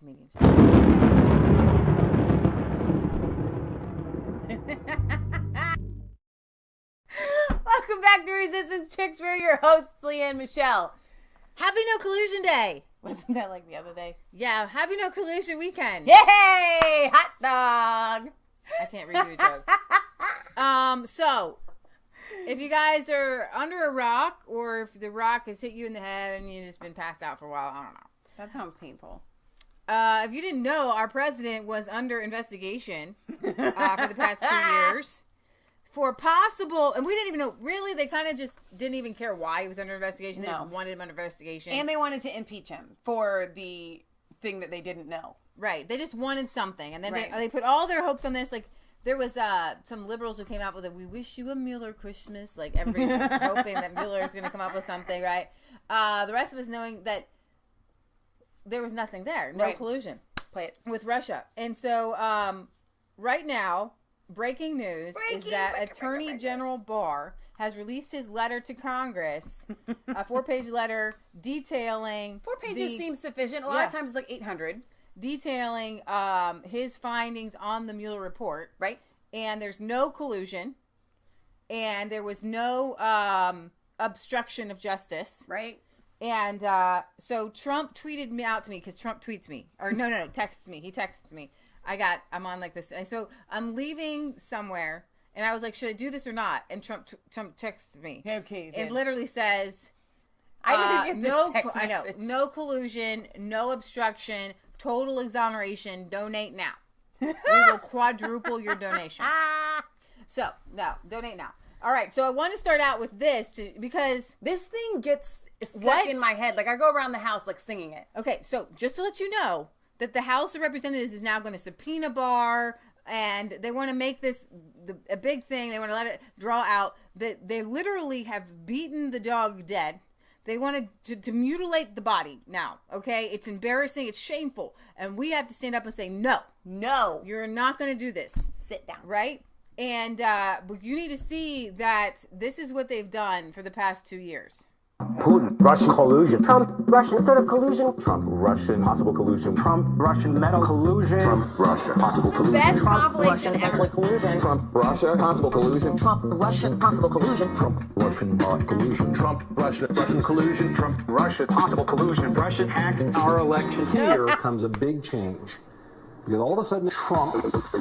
comedians. Welcome back to Resistance Chicks. We're your hosts, Leah and Michelle. Happy No Collusion Day. Wasn't that like the other day? Yeah, Happy No Collusion Weekend. Yay! Hot dog! I can't redo a joke. So, if you guys are under a rock, or if the rock has hit you in the head and you've just been passed out for a while, I don't know. That sounds painful. If you didn't know, our president was under investigation for the past 2 years for possible, and we didn't even know, really, they kind of just didn't even care why he was under investigation. They just wanted him under investigation. And they wanted to impeach him for the thing that they didn't know. Right. They just wanted something. And then they put all their hopes on this. Like, there was some liberals who came out with we wish you a Muller Christmas. Like, everybody's hoping that Muller is going to come up with something, right? The rest of us knowing that there was nothing there. No collusion. Play it. With Russia. And so, right now, breaking news is that Attorney General Barr has released his letter to Congress, a 4-page letter detailing... 4 pages seems sufficient. A lot of times it's like 800. Detailing his findings on the Mueller report. Right. And there's no collusion. And there was no obstruction of justice. Right. And so Trump tweeted me out to me, because Trump tweets me. Or no, texts me. He texted me. I'm on like this. And so I'm leaving somewhere. And I was like, should I do this or not? And Trump texts me. Okay. It literally says... I didn't get this text message. I know. No collusion, no obstruction, total exoneration, donate now. We will quadruple your donation. So, no, donate now. All right, so I want to start out with this because... This thing gets stuck in my head. Like, I go around the house, like, singing it. Okay, so just to let you know that the House of Representatives is now going to subpoena Barr, and they want to make this a big thing. They want to let it draw out. They literally have beaten the dog dead. They wanted to mutilate the body now, okay? It's embarrassing. It's shameful. And we have to stand up and say, no. No. You're not going to do this. Sit down. Right? And but you need to see that this is what they've done for the past 2 years. Putin, Russian collusion. Trump, Russian sort of collusion. Trump, Russian, possible collusion. Trump, Russian metal collusion. Trump, Russia, possible collusion. Best Trump, compilation ever. Collusion. Trump, Russia, possible collusion. Trump, Russian, possible collusion. Trump, Russian collusion. Trump, Russia, Russian collusion. Trump, Russia, possible collusion. Russian hacked our election. Here comes a big change. Because all of a sudden, Trump,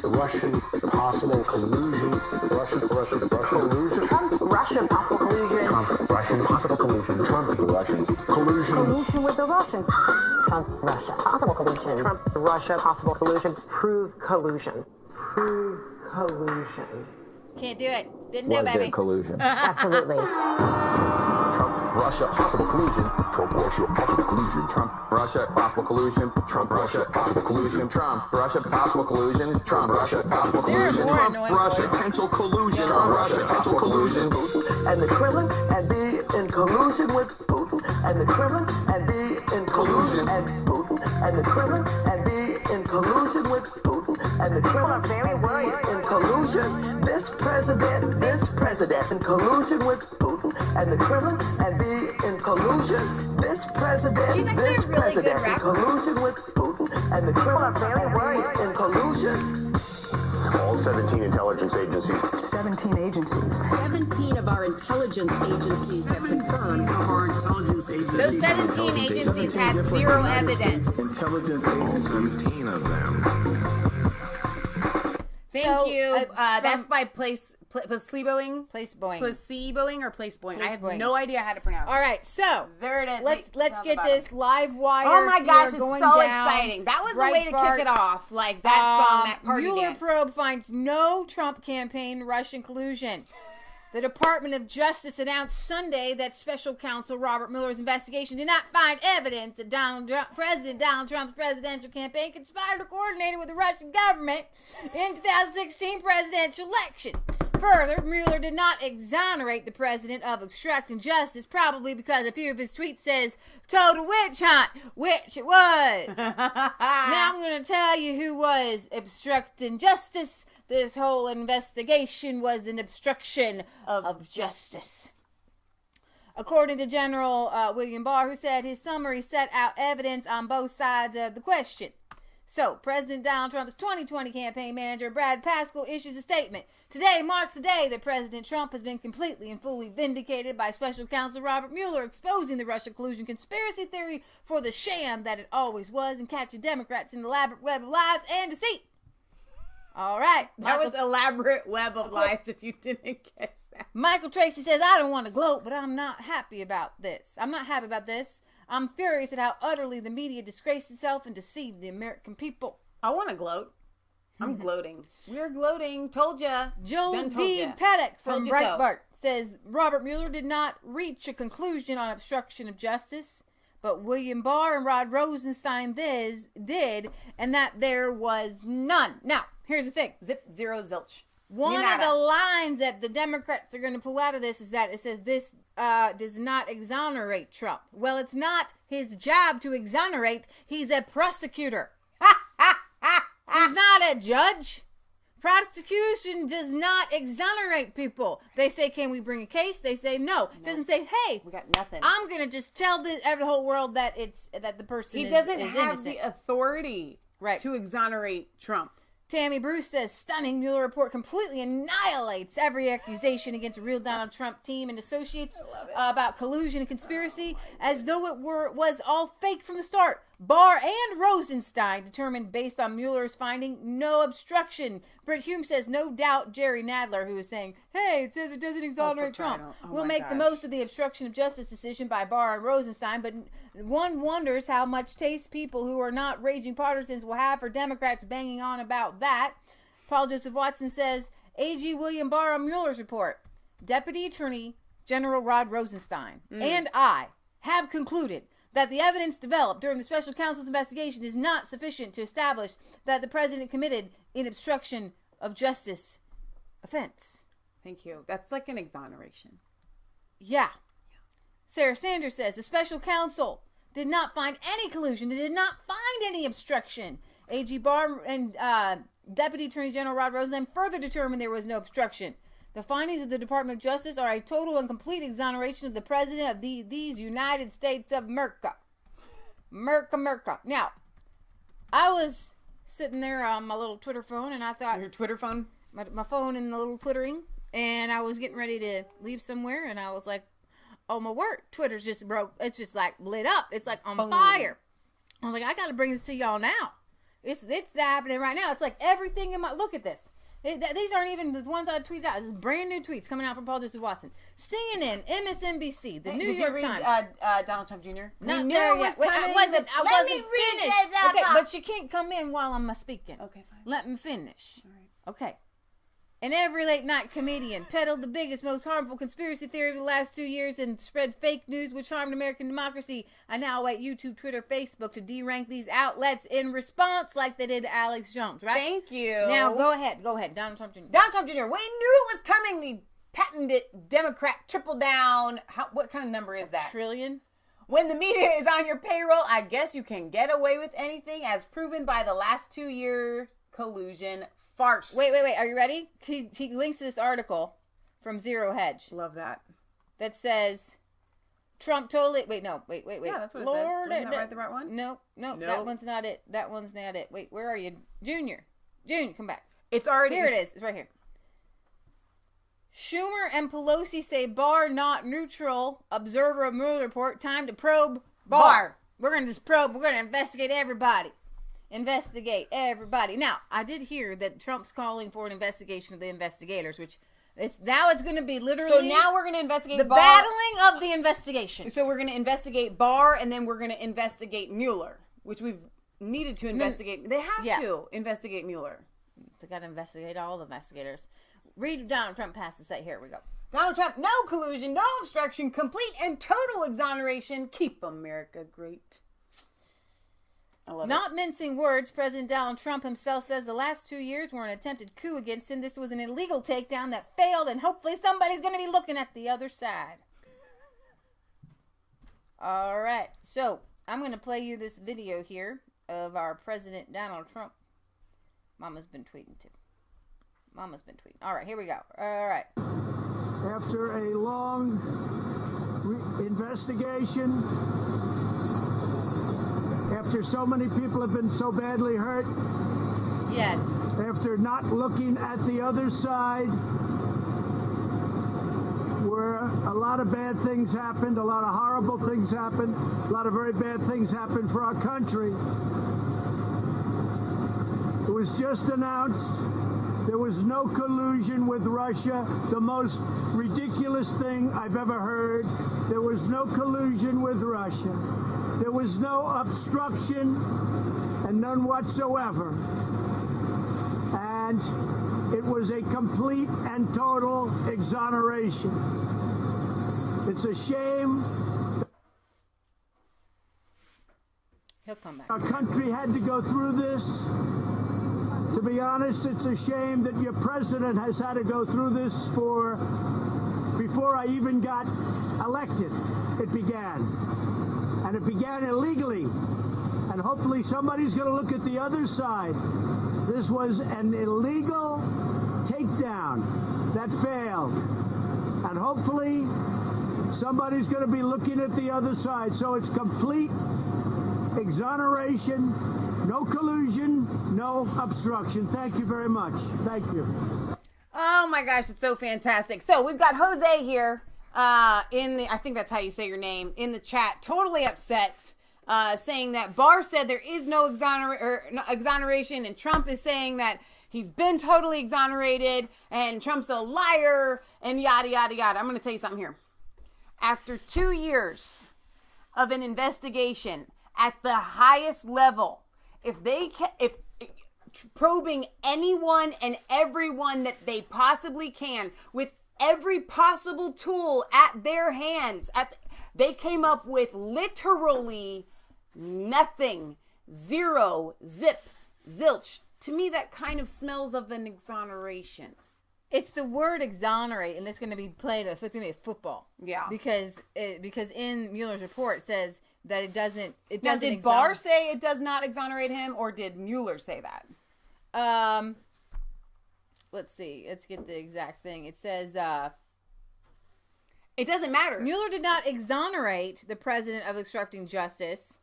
Russian possible collusion, Russian collusion. Trump, Russian possible collusion. Trump, Russian possible collusion. Trump, the Russians, collusion. Collusion with the Russians. Trump, Russia possible collusion. Trump, Russia possible collusion. Prove collusion. Prove collusion. Can't do it. Didn't do it, Was baby. there collusion? Absolutely. Trump, Russia, possible collusion. Trump, Russia, possible collusion. Trump, Russia, possible collusion. Trump, Russia, possible collusion. Trump, Russia, possible collusion. Trump, Russia, possible collusion. more Trump, annoying Russia, voice? potential collusion. Trump, Russia, potential collusion. And the Kremlin and be in collusion with Putin. And the Kremlin and be in collusion and Putin. And the Kremlin and be in collusion with Putin. And the Kremlin are very worried in collusion. This president in collusion with Putin. And the Kremlin and be in collusion. This president, She's actually a really good in rapper. collusion with Putin. And the Kremlin are very worried in collusion. All 17 intelligence agencies. 17 agencies. 17 of our intelligence agencies have confirmed. Those 17 agencies had zero evidence. Intelligence agencies. 17 of them. Thank you. from- That's by placeboing. Placeboing. Placeboing or placeboing. I have Placeboing. no idea how to pronounce it. All right, so There it is. let's Wait, get down the this live wire. Oh my gosh, here it's going so down. exciting. That was the way to Breitbart. kick it off. Like that song, that party Mueller dance. probe finds no Trump campaign Russian collusion. The Department of Justice announced Sunday that Special Counsel Robert Mueller's investigation did not find evidence that President Donald Trump's presidential campaign conspired or coordinated with the Russian government in 2016 presidential election. Further, Mueller did not exonerate the president of obstructing justice, probably because a few of his tweets says total witch hunt, which it was. Now I'm going to tell you who was obstructing justice. This whole investigation was an obstruction of justice. According to General William Barr, who said his summary set out evidence on both sides of the question. So, President Donald Trump's 2020 campaign manager, Brad Paschal, issues a statement. Today marks the day that President Trump has been completely and fully vindicated by Special Counsel Robert Mueller, exposing the Russia collusion conspiracy theory for the sham that it always was and catching Democrats in the elaborate web of lies and deceit. All right. That was elaborate web of lies if you didn't catch that. Michael Tracy says, I don't want to gloat, but I'm not happy about this. I'm furious at how utterly the media disgraced itself and deceived the American people. I want to gloat. I'm gloating. We're gloating. Told ya. Joel B. Paddock from Told you so. Breitbart says Robert Mueller did not reach a conclusion on obstruction of justice, but William Barr and Rod Rosenstein did, and that there was none. Now, here's the thing. Zip, zero, zilch. One of the lines that the Democrats are going to pull out of this is that it says this does not exonerate Trump. Well, it's not his job to exonerate. He's a prosecutor. He's not a judge. Prosecution does not exonerate people. They say, can we bring a case? They say no. It doesn't say, hey, we got nothing. I'm going to just tell the whole world that the person is innocent. He doesn't have the authority to exonerate Trump. Tammy Bruce says, stunning Mueller report completely annihilates every accusation against a real Donald Trump team and associates about collusion and conspiracy as though it was all fake from the start. Barr and Rosenstein determined based on Mueller's finding no obstruction. Britt Hume says, no doubt Jerry Nadler, who is saying, hey, it says it doesn't exonerate Trump, will make the most of the obstruction of justice decision by Barr and Rosenstein, but one wonders how much taste people who are not raging partisans will have for Democrats banging on about that. Paul Joseph Watson says, AG William Barr on Mueller's report. Deputy Attorney General Rod Rosenstein and I have concluded that the evidence developed during the special counsel's investigation is not sufficient to establish that the president committed an obstruction of justice offense. Thank you. That's like an exoneration. Yeah. Sarah Sanders says the special counsel did not find any collusion. They did not find any obstruction. AG Barr and Deputy Attorney General Rod Rosenstein further determined there was no obstruction. The findings of the Department of Justice are a total and complete exoneration of the President of these United States of America. America. Now, I was sitting there on my little Twitter phone, and I thought... Your Twitter phone? My phone and the little twittering, and I was getting ready to leave somewhere, and I was like, oh, my word, Twitter's just broke. It's just, like, lit up. It's, like, on fire. I was like, I got to bring this to y'all now. It's happening right now. It's like everything in my... Look at this. These aren't even the ones I tweeted out. This is brand new tweets coming out from Paul Joseph Watson. CNN, MSNBC, the New York Times. Donald Trump Jr.? Not there yet. I wasn't finished. Okay, but you can't come in while I'm speaking. Okay, fine. Let me finish. All right. Okay. And every late night comedian peddled the biggest, most harmful conspiracy theory of the last 2 years and spread fake news which harmed American democracy. I now await YouTube, Twitter, Facebook to derank these outlets in response like they did to Alex Jones, right? Thank you. Now, go ahead. Donald Trump Jr. Donald Trump Jr. We knew it was coming. The patented Democrat triple down. What kind of number is that? Trillion. When the media is on your payroll, I guess you can get away with anything as proven by the last 2 years collusion farce. Wait. Are you ready? He links to this article from Zero Hedge. Love that. That says, Trump totally... Wait. Yeah, that's what it said. Wasn't that the right one? No. That one's not it. Wait, where are you? Junior, come back. It's already... Here it is. It's right here. Schumer and Pelosi say Barr not neutral. Observer of Mueller report. Time to probe Barr. We're going to just probe. We're going to investigate everybody. Now, I did hear that Trump's calling for an investigation of the investigators, which it's going to be literally... So now we're going to investigate the Barr. battling of the investigations. So we're going to investigate Barr, and then we're going to investigate Mueller, which we've needed to investigate. They have to investigate Mueller. They got to investigate all the investigators. Read Donald Trump has to say. Here we go. Donald Trump, no collusion, no obstruction, complete and total exoneration. Keep America great. Not mincing words, President Donald Trump himself says the last 2 years were an attempted coup against him. This was an illegal takedown that failed, and hopefully somebody's going to be looking at the other side. All right. So, I'm going to play you this video here of our President Donald Trump. Mama's been tweeting, too. All right, here we go. All right. After a long investigation after so many people have been so badly hurt, Yes. after not looking at the other side, where a lot of bad things happened, a lot of horrible things happened, a lot of very bad things happened for our country. It was just announced there was no collusion with Russia, the most ridiculous thing I've ever heard. There was no collusion with Russia. There was no obstruction, and none whatsoever. And it was a complete and total exoneration. It's a shame He'll come back. our country had to go through this. To be honest, it's a shame that your president has had to go through this before I even got elected. It began. And it began illegally. And hopefully somebody's going to look at the other side. This was an illegal takedown that failed. And hopefully somebody's going to be looking at the other side. So it's complete exoneration, no collusion, no obstruction. Thank you very much. Thank you. Oh my gosh, it's so fantastic. So we've got Jose here I think that's how you say your name, in the chat, totally upset, saying that Barr said there is no exoneration, and Trump is saying that he's been totally exonerated, and Trump's a liar, and yada, yada, yada. I'm going to tell you something here. After 2 years of an investigation at the highest level, if probing anyone and everyone that they possibly can with every possible tool at their hands, they came up with literally nothing. Zero, zip, zilch. To me, that kind of smells of an exoneration. It's the word exonerate, and it's going to be played. It's going to be a football. Yeah. Because in Mueller's report it says that it doesn't. Now, did Barr say it does not exonerate him, or did Mueller say that? Let's see. Let's get the exact thing. It says it doesn't matter. Mueller did not exonerate the president of obstructing justice.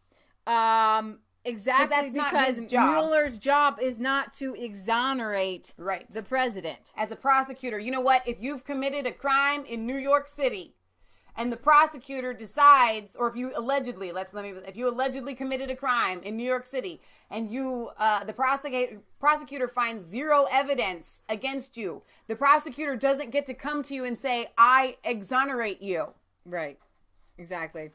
Exactly, that's because not his job. Mueller's job is not to exonerate the president. As a prosecutor, you know what? If you've committed a crime in New York City, and the prosecutor decides, or if you allegedly committed a crime in New York City, and the prosecutor finds zero evidence against you, the prosecutor doesn't get to come to you and say, "I exonerate you." Right. Exactly.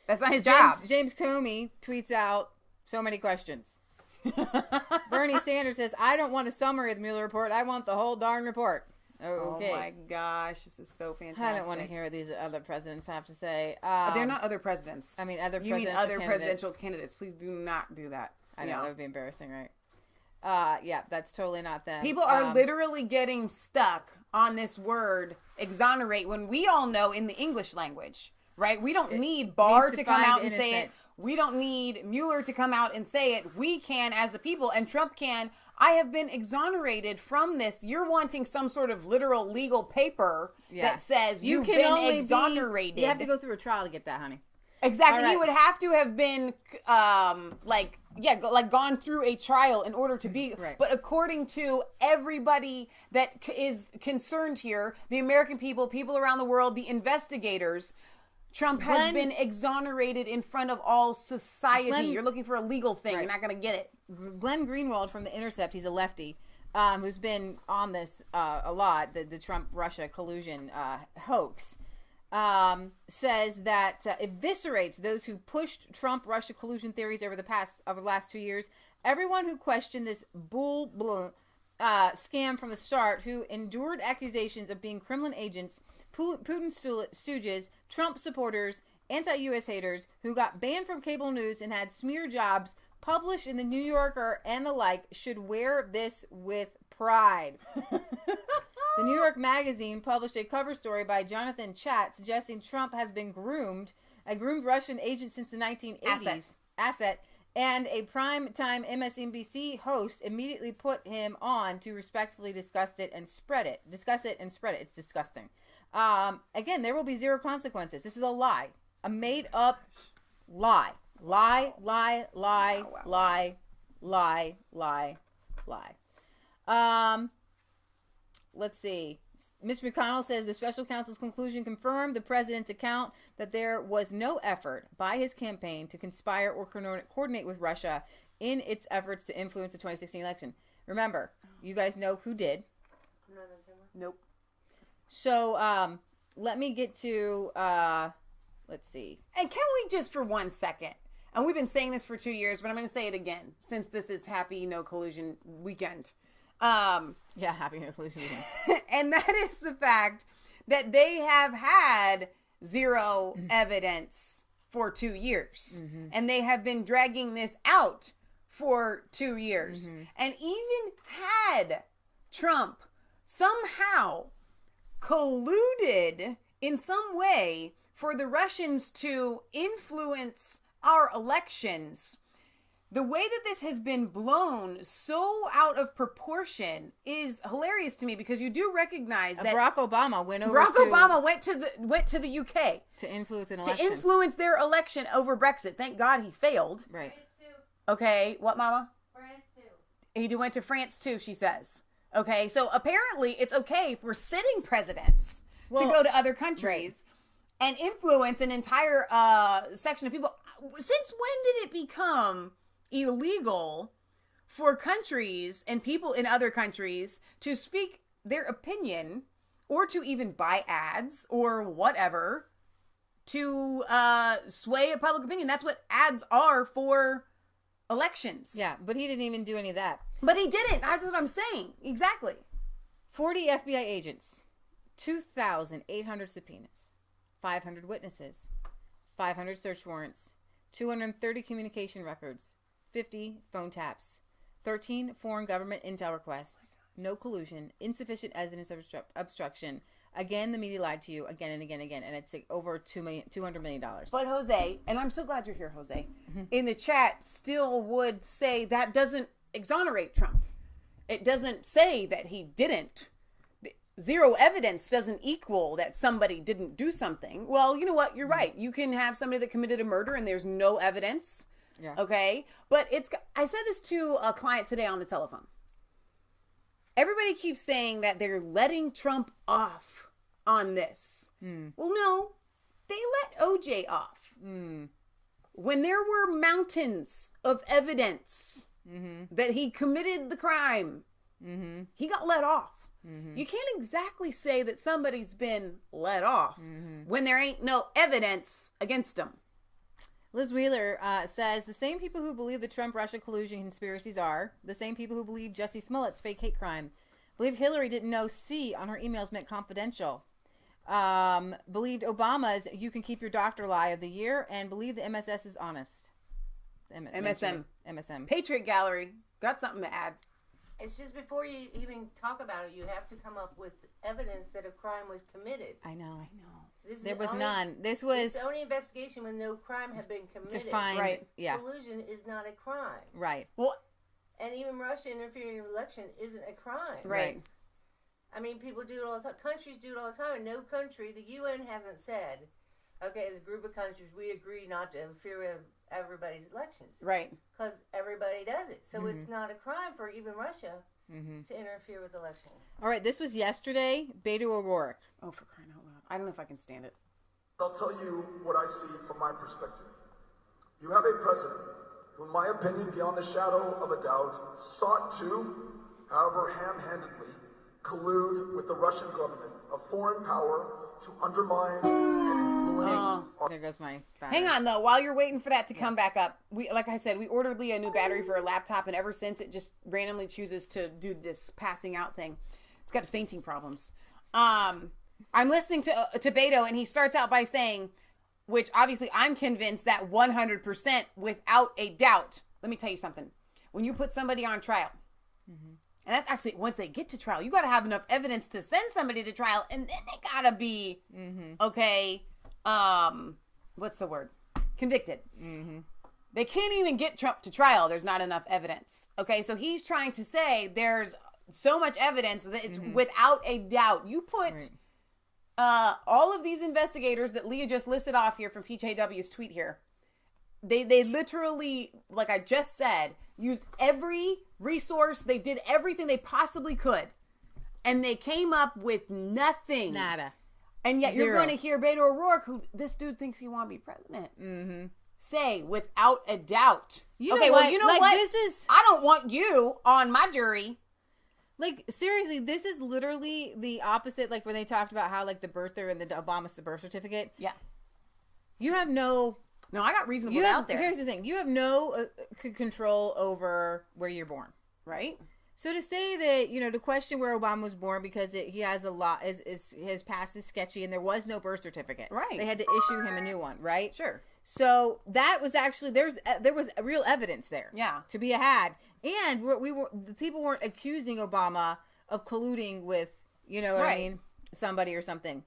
That's not his job. James Comey tweets out so many questions. Bernie Sanders says, "I don't want a summary of the Mueller report. I want the whole darn report." Okay. Oh my gosh, this is so fantastic. I don't want to hear what these other presidents have to say. They're not other presidents. I mean, other presidential candidates. Please do not do that. I know, that would be embarrassing, right? Yeah, that's totally not them. People are literally getting stuck on this word exonerate when we all know in the English language, right? We don't need Barr to come out and say it. We don't need Mueller to come out and say it. We can as the people, and Trump can. I have been exonerated from this. You're wanting some sort of literal legal paper that says you've been exonerated. You have to go through a trial to get that, honey. Exactly. Right. You would have to have been gone through a trial in order to be. Right. But according to everybody that is concerned here, the American people around the world, the investigators, Trump has been exonerated in front of all society. You're looking for a legal thing. Right. You're not going to get it. Glenn Greenwald from The Intercept, he's a lefty, who's been on this a lot, the Trump-Russia collusion hoax, says that eviscerates those who pushed Trump-Russia collusion theories over the last 2 years. Everyone who questioned this scam from the start, who endured accusations of being Kremlin agents, Putin stooges, Trump supporters, anti-U.S. haters, who got banned from cable news and had smear jobs published in the New Yorker and the like, should wear this with pride. The New York Magazine published a cover story by Jonathan Chatt suggesting Trump has been a groomed Russian agent since the 1980s. Asset. And a primetime MSNBC host immediately put him on to respectfully discuss it and spread it. It's disgusting. Again, there will be zero consequences. This is a lie. A made-up lie. Lie, lie, lie, lie, lie, lie, lie. Let's see. Mitch McConnell says the special counsel's conclusion confirmed the president's account that there was no effort by his campaign to conspire or coordinate with Russia in its efforts to influence the 2016 election. Remember, you guys know who did. Nope. So, let me get to, let's see. And can we just for 1 second, and we've been saying this for 2 years, but I'm going to say it again since this is Happy No Collusion Weekend. Yeah, Happy No Collusion Weekend. And that is the fact that they have had zero evidence for 2 years. Mm-hmm. And they have been dragging this out for 2 years. Mm-hmm. And even had Trump somehow colluded in some way for the Russians to influence our elections, the way that this has been blown so out of proportion is hilarious to me, because you do recognize that Barack Obama went to the UK to influence an election. To influence their election over Brexit. Thank God he failed. Right. Okay, what, Mama? France too. He went to France too, she says. Okay, so apparently it's okay for sitting presidents to go to other countries and influence an entire section of people. Since when did it become illegal for countries and people in other countries to speak their opinion or to even buy ads or whatever to sway a public opinion? That's what ads are for elections. Yeah, but he didn't even do any of that. But he didn't. That's what I'm saying. Exactly. 40 FBI agents, 2,800 subpoenas, 500 witnesses, 500 search warrants, 230 communication records, 50 phone taps, 13 foreign government intel requests, no collusion, insufficient evidence of obstruction. Again, the media lied to you again and again and again, and it's like over $200 million. But Jose, and I'm so glad you're here, Jose, in the chat still would say that doesn't exonerate Trump. It doesn't say that he didn't. Zero evidence doesn't equal that somebody didn't do something. Well, you know what? You're right. You can have somebody that committed a murder and there's no evidence. Yeah. Okay. But I said this to a client today on the telephone. Everybody keeps saying that they're letting Trump off on this. Well, no, they let OJ off. When there were mountains of evidence that he committed the crime, he got let off. You can't exactly say that somebody's been let off when there ain't no evidence against them. Liz Wheeler says the same people who believe the Trump-Russia collusion conspiracies are the same people who believe Jussie Smollett's fake hate crime, believe Hillary didn't know C on her emails meant confidential, believed Obama's "you can keep your doctor" lie of the year, and believed the MSS is honest. MSM. Patriot Gallery got something to add. It's just before you even talk about it, you have to come up with evidence that a crime was committed. I know. There was none. This was the only investigation when no crime had been committed. To find, right. Yeah. Collusion is not a crime. Right. Well, and even Russia interfering in an election isn't a crime. Right. I mean, people do it all the time. Countries do it all the time. And no country, the UN hasn't said, okay, as a group of countries, we agree not to interfere with everybody's elections. Right. Because everybody does it. So it's not a crime for even Russia to interfere with elections. All right, this was yesterday. Beto O'Rourke. Oh, for crying out loud. I don't know if I can stand it. I'll tell you what I see from my perspective. You have a president who, in my opinion, beyond the shadow of a doubt, sought to, however ham-handedly, collude with the Russian government, a foreign power, to undermine and influence. There goes my battery. Hang on, though. While you're waiting for that to come back up, like I said, we ordered Leah a new battery for her laptop, and ever since it just randomly chooses to do this passing out thing. It's got fainting problems. I'm listening to Beto, and he starts out by saying, which obviously I'm convinced that 100% without a doubt. Let me tell you something. When you put somebody on trial, and that's actually once they get to trial, you got to have enough evidence to send somebody to trial, and then they got to be, what's the word? Convicted. They can't even get Trump to trial. There's not enough evidence. Okay, so he's trying to say there's so much evidence that it's without a doubt. You put all of these investigators that Leah just listed off here from PJW's tweet here, They literally, like I just said, used every resource. They did everything they possibly could. And they came up with nothing. Nada. And yet Zero. you're going to hear Beto O'Rourke, who this dude thinks he want to be president, say without a doubt. You know what? Well, you know Like, what? this is- I don't want you on my jury. Like, seriously, this is literally the opposite, like, when they talked about how, like, the birther and the Obama's the birth certificate. Yeah. You have no... No, I got reasonable out there. Here's the thing. You have no control over where you're born. Right? So to say that, you know, to question where Obama was born because he has a lot, his past is sketchy and there was no birth certificate. Right. They had to issue him a new one, right? Sure. So that was actually, there was real evidence there. Yeah. To be had. And the people weren't accusing Obama of colluding with, you know what I mean, somebody or something.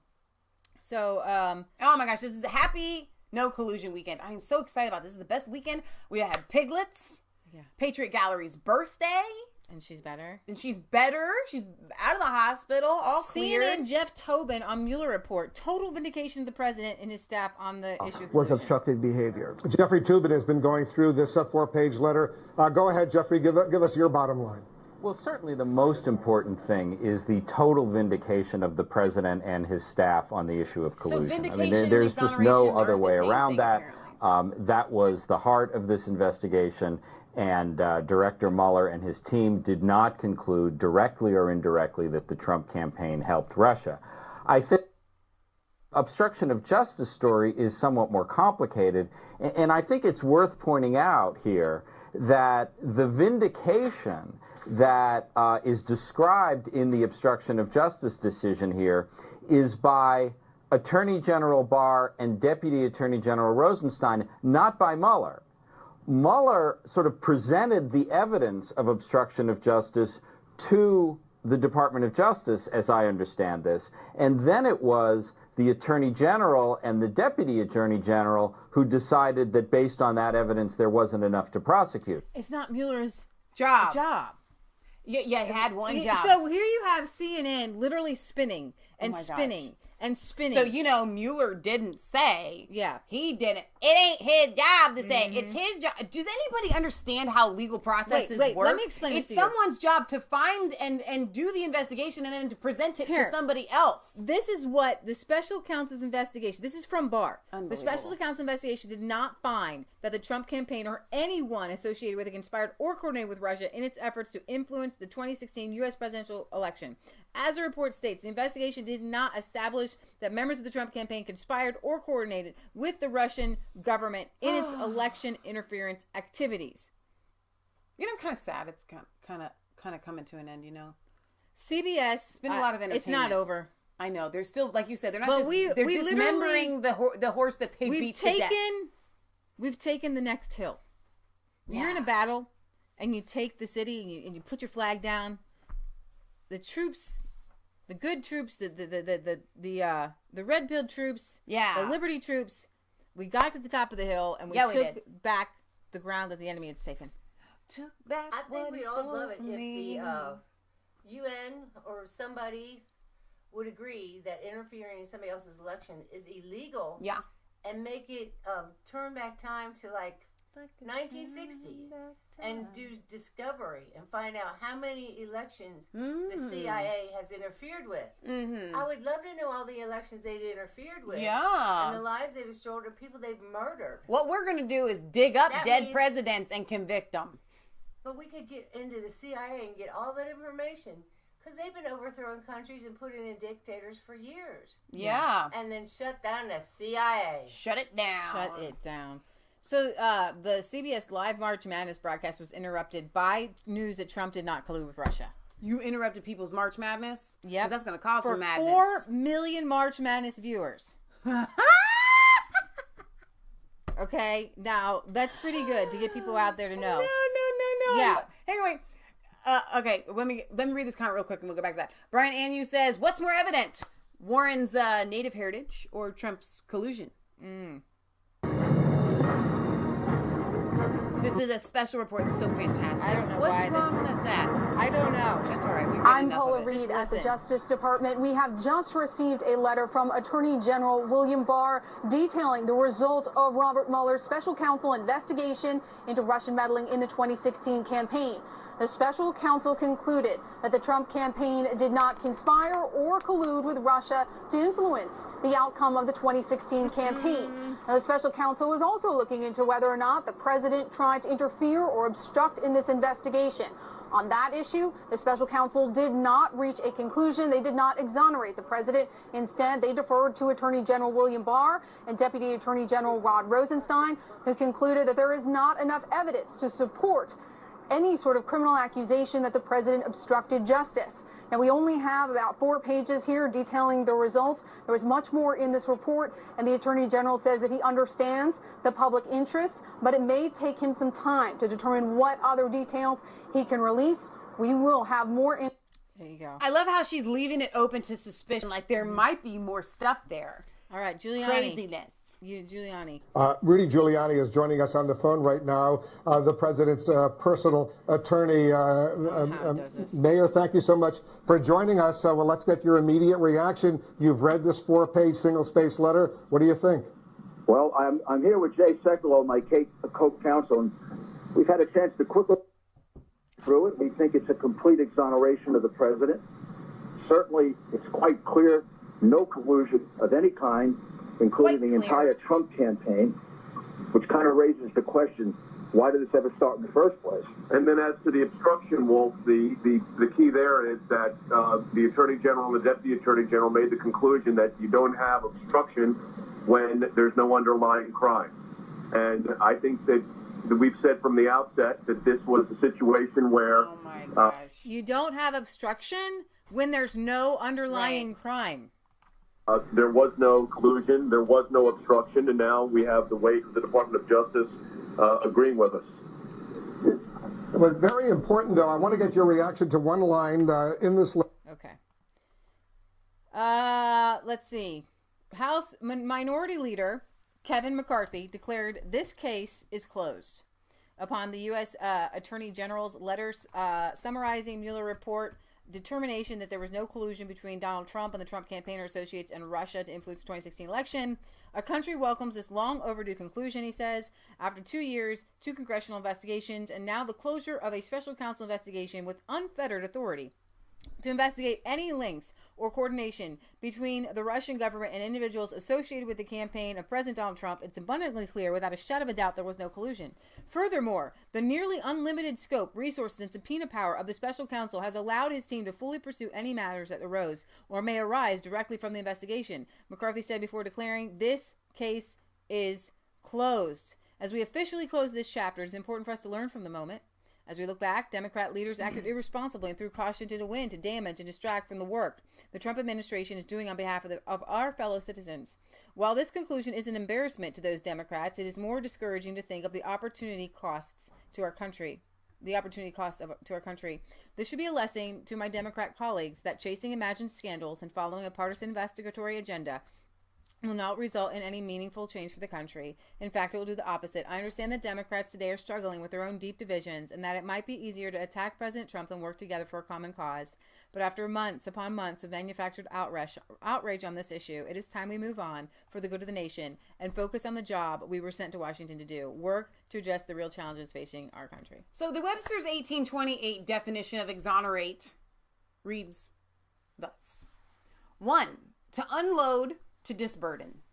So, oh my gosh, this is a happy no collusion weekend. I'm so excited about this. This is the best weekend. We had Piglets. Yeah. Patriot Gallery's birthday. And she's better. And she's better. She's out of the hospital, all clear. CNN Jeff Tobin on Mueller report. Total vindication of the president and his staff on the issue of was collusion. obstructed behavior. Jeffrey Toobin has been going through this 4-page letter. Go ahead, Jeffrey. Give us your bottom line. Well, certainly the most important thing is the total vindication of the president and his staff on the issue of collusion. vindication I mean, and there's just no exoneration other are way the same around thing, that. That was the heart of this investigation. And Director Mueller and his team did not conclude directly or indirectly that the Trump campaign helped Russia. I think obstruction of justice story is somewhat more complicated. And I think it's worth pointing out here that the vindication that is described in the obstruction of justice decision here is by Attorney General Barr and Deputy Attorney General Rosenstein, not by Mueller. Mueller sort of presented the evidence of obstruction of justice to the Department of Justice, as I understand this, and then it was the Attorney General and the Deputy Attorney General who decided that based on that evidence there wasn't enough to prosecute. It's not Mueller's job. Yeah, it had one job. So here you have CNN literally spinning and my spinning gosh. and spinning. So, you know, Mueller didn't say. Yeah. He didn't. It ain't his job to say. It's his job. Does anybody understand how legal processes wait, work? let me explain It's this to you. someone's job to find and do the investigation and then to present it to somebody else. This is what the special counsel's investigation, this is from Barr. The Unbelievable. special counsel investigation did not find that the Trump campaign or anyone associated with it conspired or coordinated with Russia in its efforts to influence the 2016 U.S. presidential election. As the report states, the investigation did not establish that members of the Trump campaign conspired or coordinated with the Russian government in its election interference activities. You know, I'm kind of sad. It's kind of coming to an end. You know, CBS. It's been a lot of entertainment. It's not over. I know. There's still, like you said, they're not But just. we They're literally- dismembering the horse that they beat to death. We've taken the next hill. When you're in a battle and you take the city and you put your flag down, the troops, the good troops, the red-pilled troops, the Liberty troops, we got to the top of the hill and we took back the ground that the enemy had taken. Took back I think what we he all stole love it from if me. the UN or somebody would agree that interfering in somebody else's election is illegal. Yeah. And make it turn back time to like 1960 and do discovery and find out how many elections the CIA has interfered with. I would love to know all the elections they've interfered with. Yeah. And the lives they've destroyed or people they've murdered. What we're going to do is dig up That dead means- presidents and convict them. But we could get into the CIA and get all that information because they've been overthrowing countries and putting in dictators for years. Yeah. And then shut down the CIA. Shut it down. Shut it down. So the CBS Live March Madness broadcast was interrupted by news that Trump did not collude with Russia. You interrupted people's March Madness? Yeah. Because that's going to cause some madness. 4 million March Madness viewers. Okay, now that's pretty good to get people out there to know. No. Yeah. Anyway, okay, let me read this comment real quick and we'll go back to that. Brian Anu says, what's more evident? Warren's native heritage or Trump's collusion? There's This is a special report. It's so fantastic. I don't know What's why wrong with that. I don't know. That's all right. I'm Paula Reed at the listen. Justice Department. We have just received a letter from Attorney General William Barr detailing the results of Robert Mueller's special counsel investigation into Russian meddling in the 2016 campaign. The special counsel concluded that the Trump campaign did not conspire or collude with Russia to influence the outcome of the 2016 campaign. Now, the special counsel was also looking into whether or not the president tried to interfere or obstruct in this investigation. On that issue, the special counsel did not reach a conclusion. They did not exonerate the president. Instead, they deferred to Attorney General William Barr and Deputy Attorney General Rod Rosenstein, who concluded that there is not enough evidence to support any sort of criminal accusation that the president obstructed justice. Now, we only have about 4 pages here detailing the results. There was much more in this report, and the Attorney General says that he understands the public interest, but it may take him some time to determine what other details he can release. We will have more. There you go. I love how she's leaving it open to suspicion, like there might be more stuff there. All right, Giuliani. Craziness. Giuliani. Rudy Giuliani is joining us on the phone right now, the president's personal attorney. Mayor, thank you so much for joining us. Well, let's get your immediate reaction. You've read this 4-page single-spaced letter. What do you think? Well, I'm here with Jay Sekulow, my co-counsel, and we've had a chance to quickly through it. We think it's a complete exoneration of the president. Certainly, it's quite clear, no collusion of any kind, including the entire Trump campaign, which kind of raises the question, why did this ever start in the first place? And then as to the obstruction, Wolf, the key there is that the Attorney General and the Deputy Attorney General made the conclusion that you don't have obstruction when there's no underlying crime. And I think that we've said from the outset that this was a situation where... Oh my gosh. You don't have obstruction when there's no underlying crime. There was no collusion, there was no obstruction, and now we have the weight of the Department of Justice agreeing with us. But very important, though, I want to get your reaction to one line in this letter. Okay. Let's see. House Minority Leader Kevin McCarthy declared this case is closed upon the U.S. Attorney General's letters summarizing Mueller report determination that there was no collusion between Donald Trump and the Trump campaign or associates and Russia to influence the 2016 election. Our country welcomes this long overdue conclusion, he says, after 2 years, 2 congressional investigations, and now the closure of a special counsel investigation with unfettered authority to investigate any links or coordination between the Russian government and individuals associated with the campaign of President Donald Trump. It's abundantly clear, without a shadow of a doubt, there was no collusion. Furthermore, the nearly unlimited scope, resources, and subpoena power of the special counsel has allowed his team to fully pursue any matters that arose or may arise directly from the investigation. McCarthy said before declaring this case is closed. As we officially close this chapter, it is important for us to learn from the moment. As we look back, Democrat leaders acted irresponsibly and threw caution to the wind to damage and distract from the work the Trump administration is doing on behalf of our fellow citizens. While this conclusion is an embarrassment to those Democrats, it is more discouraging to think of the opportunity costs to our country. This should be a lesson to my Democrat colleagues that chasing imagined scandals and following a partisan investigatory agenda will not result in any meaningful change for the country. In fact, it will do the opposite. I understand that Democrats today are struggling with their own deep divisions and that it might be easier to attack President Trump than work together for a common cause. But after months upon months of manufactured outrage on this issue, it is time we move on for the good of the nation and focus on the job we were sent to Washington to do, work to address the real challenges facing our country. So the Webster's 1828 definition of exonerate reads thus. 1. To unload, to disburden.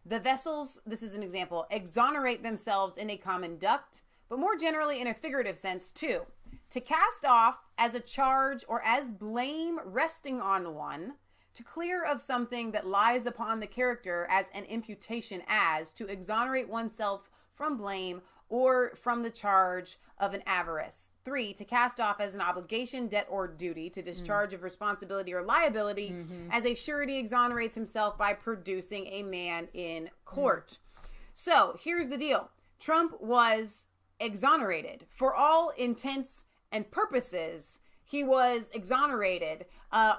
The vessels, this is an example, exonerate themselves in a common duct, but more generally in a figurative sense too. To cast off as a charge or as blame resting on one, to clear of something that lies upon the character as an imputation, as to exonerate oneself from blame or from the charge of an avarice. 3, to cast off as an obligation, debt, or duty, to discharge of responsibility or liability, as a surety exonerates himself by producing a man in court. So here's the deal. Trump was exonerated. For all intents and purposes, he was exonerated.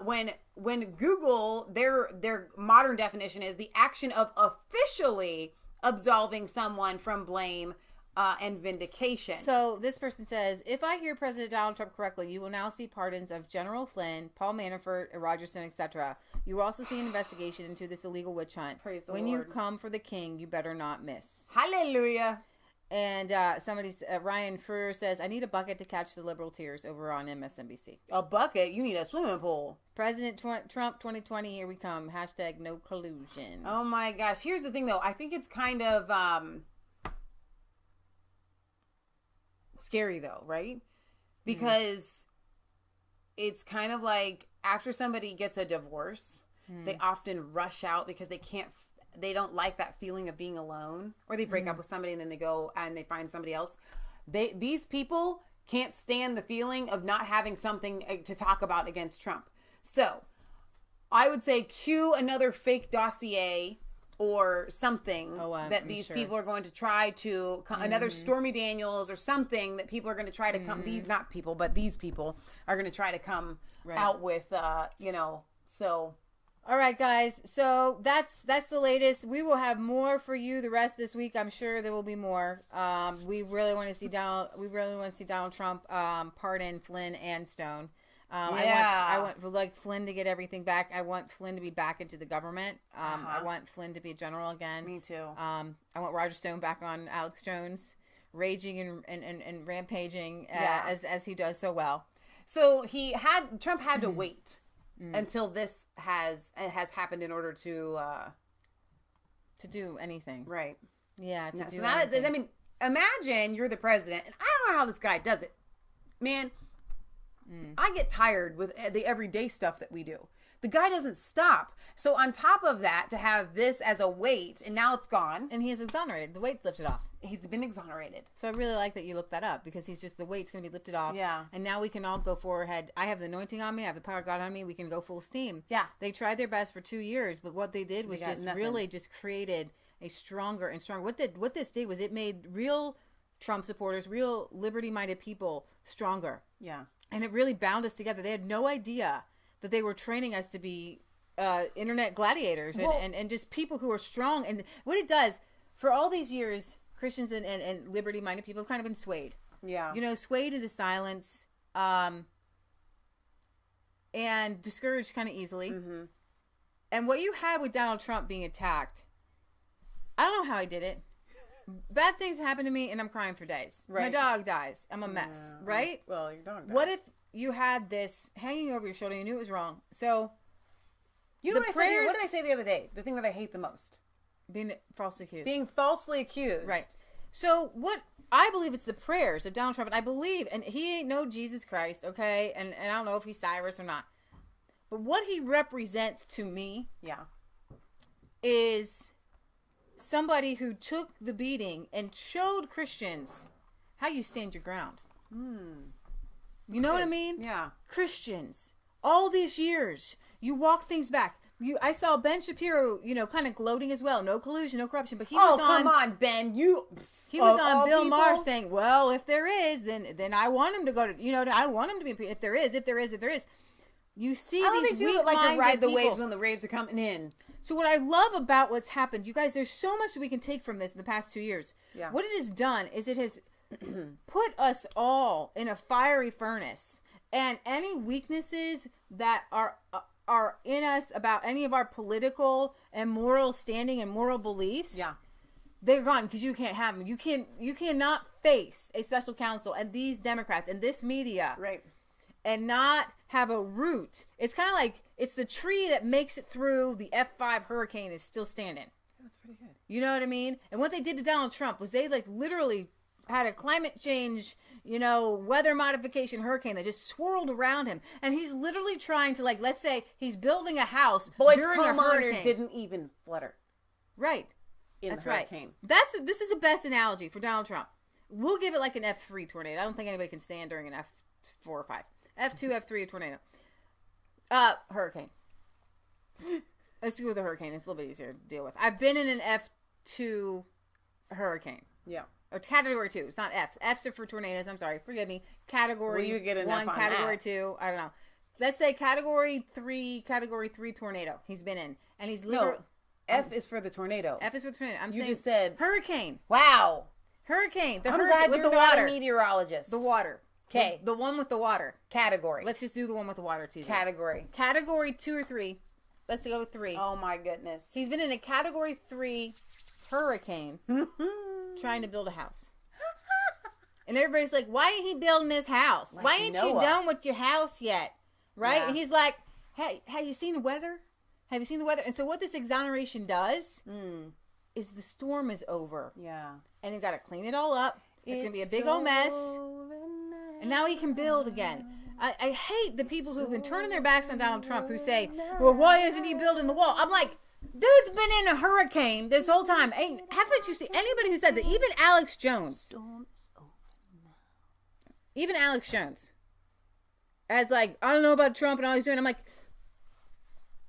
When Google, their modern definition is the action of officially absolving someone from blame and vindication. So this person says, if I hear President Donald Trump correctly, you will now see pardons of General Flynn, Paul Manafort, Rodgers, etc. You will also see an investigation into this illegal witch hunt. Praise the when Lord. you come for the king, you better not miss. Hallelujah. And Ryan Furr says, I need a bucket to catch the liberal tears over on MSNBC. A bucket? You need a swimming pool. President Trump 2020, here we come. Hashtag no collusion. Oh my gosh. Here's the thing though. I think it's kind of scary though, right? Because it's kind of like after somebody gets a divorce, they often rush out because they don't like that feeling of being alone, or they break up with somebody and then they go and they find somebody else. These people can't stand the feeling of not having something to talk about against Trump. So I would say cue another fake dossier or something that these people are going to try to another Stormy Daniels or something that people are going to try to come, these not people, but these people are going to try to come out with, so. All right, guys. So that's the latest. We will have more for you the rest of this week. I'm sure there will be more. We really want to see Donald Trump pardon Flynn and Stone. I want like Flynn to get everything back. I want Flynn to be back into the government. I want Flynn to be a general again. Me too. I want Roger Stone back on Alex Jones, raging and rampaging as he does so well. So Trump had to wait until this has happened in order to do anything. Right. Yeah. I mean, imagine you're the president, and I don't know how this guy does it, man. I get tired with the everyday stuff that we do. The guy doesn't stop. So on top of that, to have this as a weight, and now it's gone. And he is exonerated. The weight's lifted off. He's been exonerated. So I really like that you looked that up, because the weight's going to be lifted off. Yeah. And now we can all go forward. I have the anointing on me. I have the power of God on me. We can go full steam. Yeah. They tried their best for 2 years, but what they did was just created a stronger and stronger. What this did was it made real Trump supporters, real liberty-minded people stronger. Yeah. And it really bound us together. They had no idea that they were training us to be internet gladiators and just people who are strong. And what it does, for all these years, Christians and liberty-minded people have kind of been swayed. Yeah. Swayed into silence and discouraged kind of easily. Mm-hmm. And what you had with Donald Trump being attacked, I don't know how he did it. Bad things happen to me and I'm crying for days. Right. My dog dies. I'm a mess. Right? Well, your dog dies. What if you had this hanging over your shoulder and you knew it was wrong? So, you know what did I say the other day? The thing that I hate the most. Being falsely accused. Being falsely accused. Right. So what I believe it's the prayers of Donald Trump, and I believe, and he ain't no Jesus Christ, okay? And I don't know if he's Cyrus or not. But what he represents to me is somebody who took the beating and showed Christians how you stand your ground. You know what I mean? Yeah. Christians, all these years, you walk things back. I saw Ben Shapiro, kind of gloating as well. No collusion, no corruption. But he was on. Come on, Ben. He was on Bill Maher saying, well, if there is, then I want him to go to, I want him to be, if there is. You see these people that like to ride the waves when the waves are coming in. So what I love about what's happened, you guys, there's so much that we can take from this in the past 2 years. Yeah. What it has done is it has put us all in a fiery furnace, and any weaknesses that are in us about any of our political and moral standing and moral beliefs, they're gone, because you can't have them. You cannot face a special counsel and these Democrats and this media, right, and not have a root. It's kind of like it's the tree that makes it through the F5 hurricane is still standing. That's pretty good. You know what I mean? And what they did to Donald Trump was they literally had a climate change, weather modification hurricane that just swirled around him. And he's literally trying to, let's say he's building a house during a hurricane. Didn't even flutter. Right. That's the hurricane. Right. This is the best analogy for Donald Trump. We'll give it like an F3 tornado. I don't think anybody can stand during an F4 or 5. F2, F3 tornado. Hurricane. Let's go with the hurricane. It's a little bit easier to deal with. I've been in an F2 hurricane. Yeah. Or category 2. It's not F's. F's are for tornadoes. I'm sorry. Forgive me. Category you get an 1, F on category that. 2. I don't know. Let's say category 3 tornado he's been in. And he's literally... F is for the tornado. F is for the tornado. You just said... Hurricane. Wow. Hurricane. The I'm hurricane glad with you're the not water. a meteorologist. The water. Okay. The one with the water. Category. Let's just do the one with the water, Tuesday. Category. Category 2 or 3. Let's go with 3. Oh my goodness. He's been in a Category 3 hurricane trying to build a house. And everybody's like, why ain't he building this house? Like why ain't you Noah. done with your house yet? Right? Yeah. And he's like, hey, have you seen the weather? Have you seen the weather? And so what this exoneration does is the storm is over. Yeah. And you've got to clean it all up. It's going to be a big old mess. And now he can build again. I hate the people who've been turning their backs on Donald Trump who say, well, why isn't he building the wall? I'm like, dude's been in a hurricane this whole time. Haven't you seen anybody who says it? Even Alex Jones. Even Alex Jones. As like, I don't know about Trump and all he's doing. I'm like,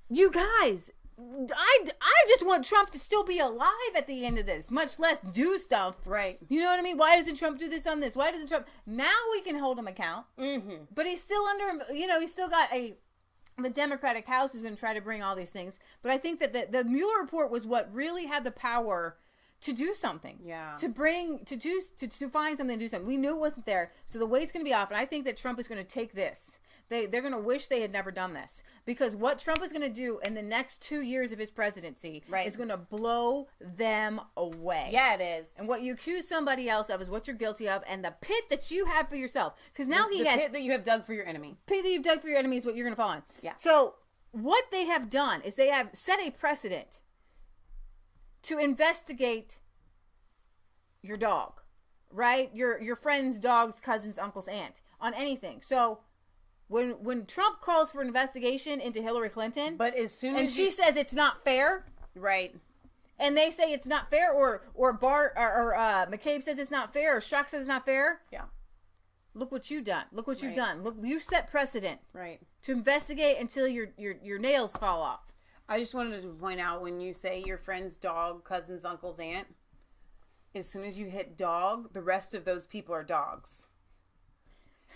you guys, I just want Trump to still be alive at the end of this, much less do stuff. Right. You know what I mean? Why doesn't Trump do this on this? Why doesn't Trump? Now we can hold him account. Mm-hmm. But he's still under, he's still got the Democratic House is going to try to bring all these things. But I think that the Mueller report was what really had the power to do something. Yeah. To find something to do something. We knew it wasn't there. So the weight's going to be off. And I think that Trump is going to take this. They're going to wish they had never done this. Because what Trump is going to do in the next 2 years of his presidency is going to blow them away. Yeah, it is. And what you accuse somebody else of is what you're guilty of, and the pit that you have for yourself. Because now the pit that you have dug for your enemy. Pit that you've dug for your enemy is what you're going to fall on. Yeah. So what they have done is they have set a precedent to investigate your dog, right? Your friend's dog's cousin's uncle's aunt on anything. So when Trump calls for an investigation into Hillary Clinton, but as soon as she says it's not fair, right? And they say it's not fair, or Barr or McCabe says it's not fair, or Schuck says it's not fair. Yeah. Look what you've done. Look what you've done. Look, you set precedent. Right. To investigate until your nails fall off. I just wanted to point out when you say your friend's dog, cousin's uncle's aunt, as soon as you hit dog, the rest of those people are dogs.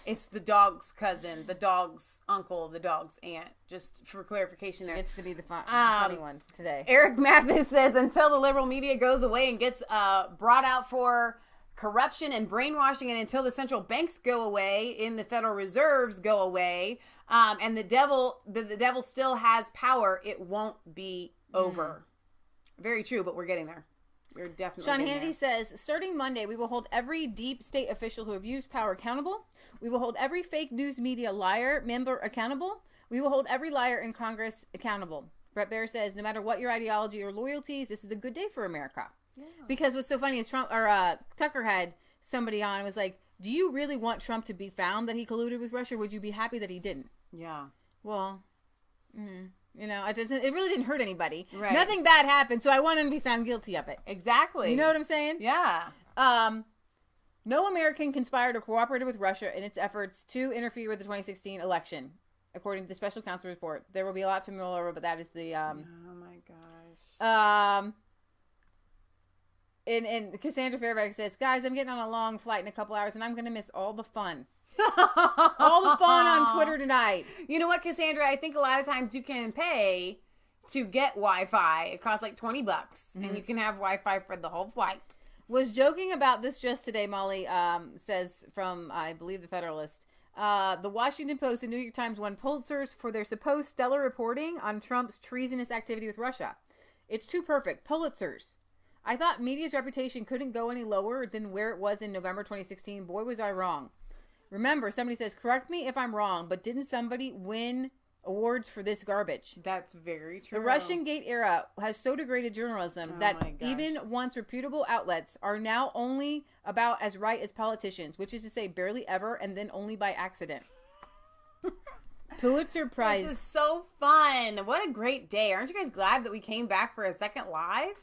It's the dog's cousin, the dog's uncle, the dog's aunt. Just for clarification there. It's to be the funny one today. Eric Mathis says, until the liberal media goes away and gets brought out for corruption and brainwashing, and until the central banks go away and the Federal Reserves go away, and the devil still has power, it won't be over. Very true, but we're getting there. We're definitely Sean getting Hannity there. says, starting Monday, we will hold every deep state official who abused power accountable. We will hold every fake news media liar member accountable. We will hold every liar in Congress accountable. Brett Baer says, no matter what your ideology or loyalties, this is a good day for America. Yeah. Because what's so funny is Tucker had somebody on and was like, do you really want Trump to be found that he colluded with Russia? Or would you be happy that he didn't? Yeah. Well, it really didn't hurt anybody. Right. Nothing bad happened, so I want him to be found guilty of it. Exactly. You know what I'm saying? Yeah. No American conspired or cooperated with Russia in its efforts to interfere with the 2016 election, according to the special counsel report. There will be a lot to mull over, but that is the... oh my gosh. And Cassandra Fairbanks says, guys, I'm getting on a long flight in a couple hours, and I'm going to miss all the fun. All the fun on Twitter tonight. You know what, Cassandra? I think a lot of times you can pay to get Wi-Fi. It costs like $20, and you can have Wi-Fi for the whole flight. Was joking about this just today, Molly, says from, I believe, the Federalist. The Washington Post and New York Times won Pulitzers for their supposed stellar reporting on Trump's treasonous activity with Russia. It's too perfect. Pulitzers. I thought media's reputation couldn't go any lower than where it was in November 2016. Boy, was I wrong. Remember, somebody says, correct me if I'm wrong, but didn't somebody win awards for this garbage? That's very true. The Russian Gate era has so degraded journalism that even once reputable outlets are now only about as right as politicians, which is to say barely ever and then only by accident. Pulitzer Prize. This is so fun. What a great day. Aren't you guys glad that we came back for a second live?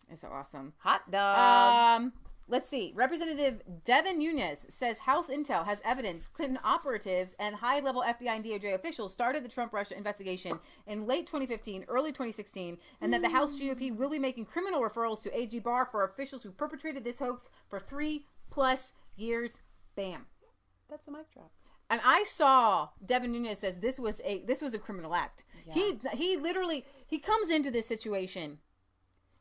It's so awesome. Hot dog. Let's see. Representative Devin Nunes says House Intel has evidence Clinton operatives and high-level FBI and DOJ officials started the Trump-Russia investigation in late 2015, early 2016, and that the House GOP will be making criminal referrals to AG Barr for officials who perpetrated this hoax for 3+ years. Bam. That's a mic drop. And I saw Devin Nunes says this was a criminal act. Yeah. He literally comes into this situation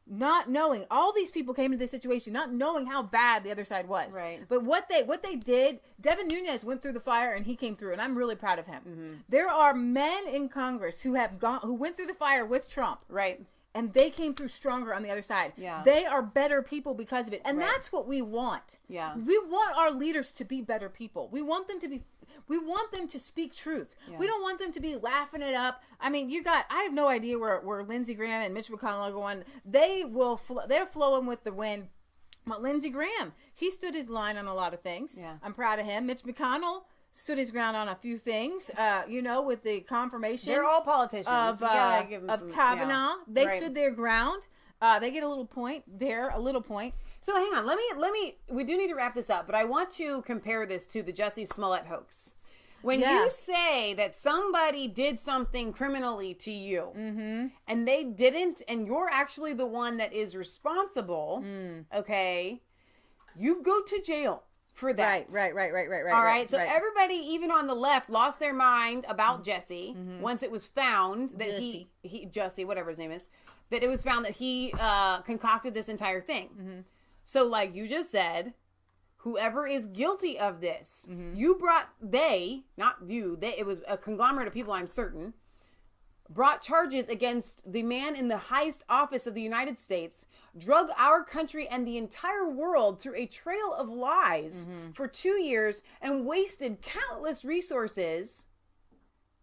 not knowing. All these people came into this situation not knowing how bad the other side was. Right. But what they did, Devin Nunes went through the fire and he came through, and I'm really proud of him. Mm-hmm. There are men in Congress who went through the fire with Trump. Right. And they came through stronger on the other side. Yeah. They are better people because of it. And Right. that's what we want. Yeah. We want our leaders to be better people. We want them to speak truth. Yeah. We don't want them to be laughing it up. I mean, I have no idea where Lindsey Graham and Mitch McConnell are going. They're flowing with the wind. But Lindsey Graham, he stood his line on a lot of things. Yeah. I'm proud of him. Mitch McConnell stood his ground on a few things, with the confirmation. They're all politicians. Of You gotta give them some, Kavanaugh. yeah. They Right. stood their ground. They get a little point there, a little point. So hang on, let me. We do need to wrap this up, but I want to compare this to the Jussie Smollett hoax. When you say that somebody did something criminally to you, and they didn't, and you're actually the one that is responsible, okay, you go to jail for that. Right. All right. So everybody, even on the left, lost their mind about Jesse once it was found that Jussie, whatever his name is, that it was found that he concocted this entire thing. So, like you just said, whoever is guilty of this, it was a conglomerate of people, I'm certain, brought charges against the man in the highest office of the United States, drug our country and the entire world through a trail of lies for 2 years, and wasted countless resources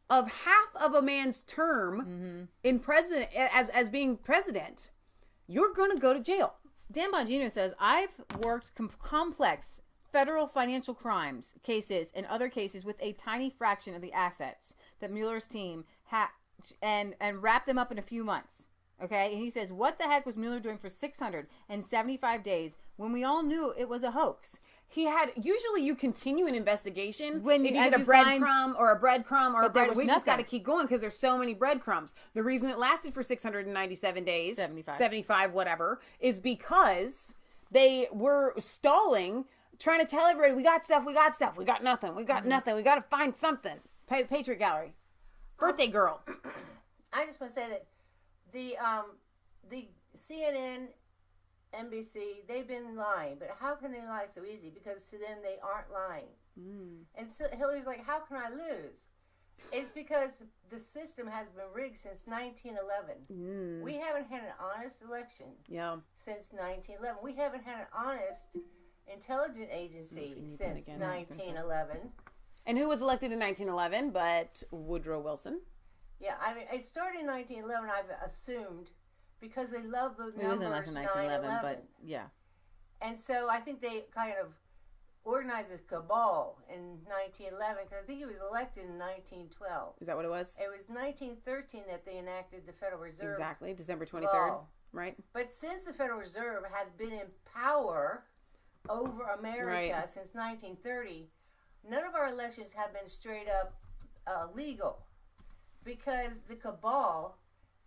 of half of a man's term in president as being president. You're going to go to jail. Dan Bongino says, I've worked complex federal financial crimes cases and other cases with a tiny fraction of the assets that Mueller's team had and wrapped them up in a few months. Okay? And he says, what the heck was Mueller doing for 675 days when we all knew it was a hoax? Usually you continue an investigation when if you get a breadcrumb or a breadcrumb or a bread. We just got to keep going because there's so many breadcrumbs. The reason it lasted for 697 days, 75, whatever, is because they were stalling, trying to tell everybody, we got stuff, we got nothing, we got nothing, we got to find something. Patriot Gallery. Birthday girl. I just want to say that the CNN, NBC, they've been lying, but how can they lie so easy? Because to them, they aren't lying. And so Hillary's like, how can I lose? It's because the system has been rigged since 1911. We haven't had an honest election since 1911. We haven't had an honest intelligence agency since 1911. And who was elected in 1911 but Woodrow Wilson? Yeah, I mean, it started in 1911, I've assumed, because they love the numbers. It wasn't like 1911, but yeah. And so I think they kind of organized this cabal in 1911, because I think he was elected in 1912. Is that what it was? It was 1913 that they enacted the Federal Reserve. Exactly, December 23rd, right? But since the Federal Reserve has been in power over America since 1930, none of our elections have been straight up legal, because the cabal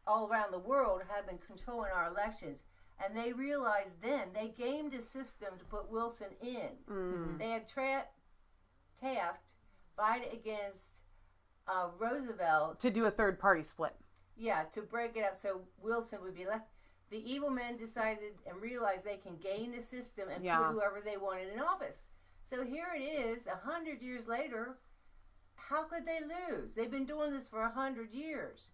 all around the world have been controlling our elections. And they realized then, they gamed a system to put Wilson in. They had Taft fight against Roosevelt. To do a third party split. Yeah, to break it up so Wilson would be elected. The evil men decided and realized they can game the system and put whoever they wanted in office. So here it is, 100 years later. How could they lose? They've been doing this for 100 years.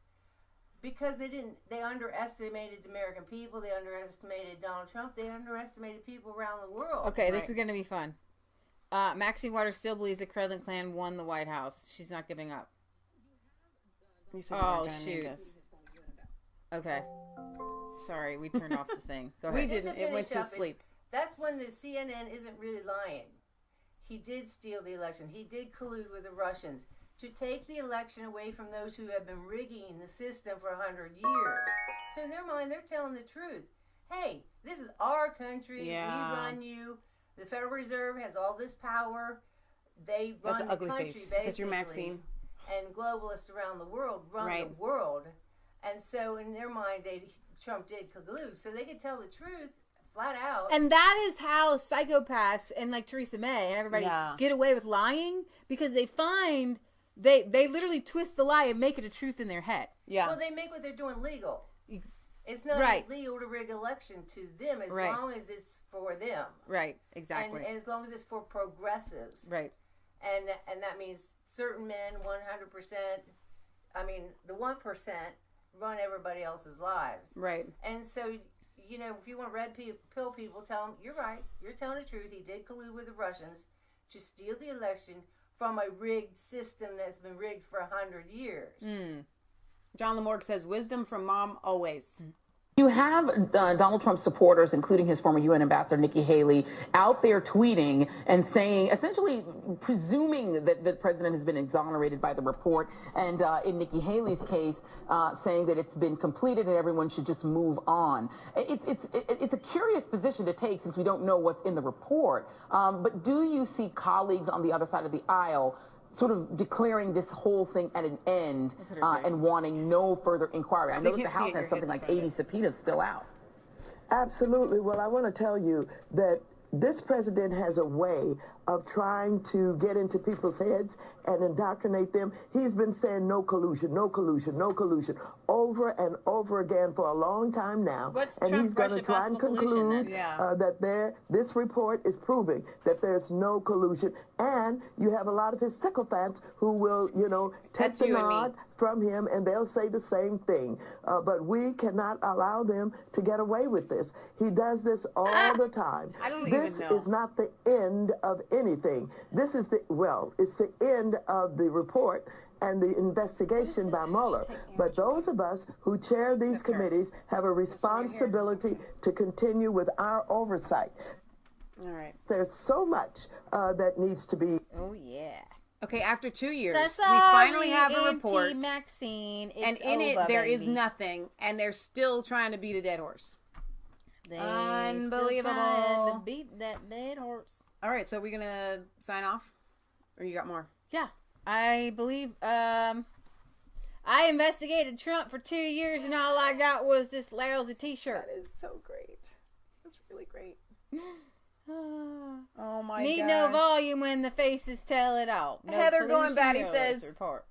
Because they underestimated the American people, they underestimated Donald Trump, they underestimated people around the world. Okay, this is going to be fun. Maxine Waters still believes the Kremlin clan won the White House. She's not giving up. Oh, shoot. Okay. Sorry, we turned off the thing. Go ahead. We didn't. It went to sleep. That's when the CNN isn't really lying. He did steal the election. He did collude with the Russians to take the election away from those who have been rigging the system for 100 years. So in their mind, they're telling the truth. Hey, this is our country. We run you. The Federal Reserve has all this power. They run the country, basically. Maxine. And globalists around the world run the world. And so in their mind, Trump did collude. So they could tell the truth flat out. And that is how psychopaths and like Theresa May and everybody get away with lying, because they find they literally twist the lie and make it a truth in their head. Well, they make what they're doing legal. It's not illegal to rig election to them as long as it's for them. Right, exactly. And as long as it's for progressives. Right. And that means certain men, 100%. I mean, the 1% run everybody else's lives. Right. And so, you know, if you want red pill people, tell them, you're right. You're telling the truth. He did collude with the Russians to steal the election from a rigged system that's been rigged for 100 years. John Lamorgue says, wisdom from mom always. You have Donald Trump's supporters, including his former UN ambassador, Nikki Haley, out there tweeting and saying, essentially presuming that the president has been exonerated by the report, and in Nikki Haley's case, saying that it's been completed and everyone should just move on. It's a curious position to take since we don't know what's in the report, but do you see colleagues on the other side of the aisle sort of declaring this whole thing at an end and wanting no further inquiry? I know that the House has something like 80 subpoenas still out. Absolutely. Well, I want to tell you that this president has a way of trying to get into people's heads and indoctrinate them. He's been saying no collusion, no collusion, no collusion over and over again for a long time now. And he's going to try and conclude that this report is proving that there's no collusion. And you have a lot of his sycophants who will, you know, take the nod from him, and they'll say the same thing. But we cannot allow them to get away with this. He does this all the time. This is not the end of anything. This is it's the end of the report and the investigation by Muller. But those of us who chair these committees have a responsibility to continue with our oversight. All right. There's so much that needs to be. Oh, yeah. Okay, after 2 years, we finally have a report. Maxine, and in it, there is nothing, and they're still trying to beat a dead horse. Unbelievable. Trying to beat that dead horse. All right, so are we going to sign off? Or you got more? Yeah. I believe, I investigated Trump for 2 years, and all I got was this lousy t-shirt. That is so great. That's really great. Oh my god. Need no volume when the faces tell it all. No Heather Going Batty says,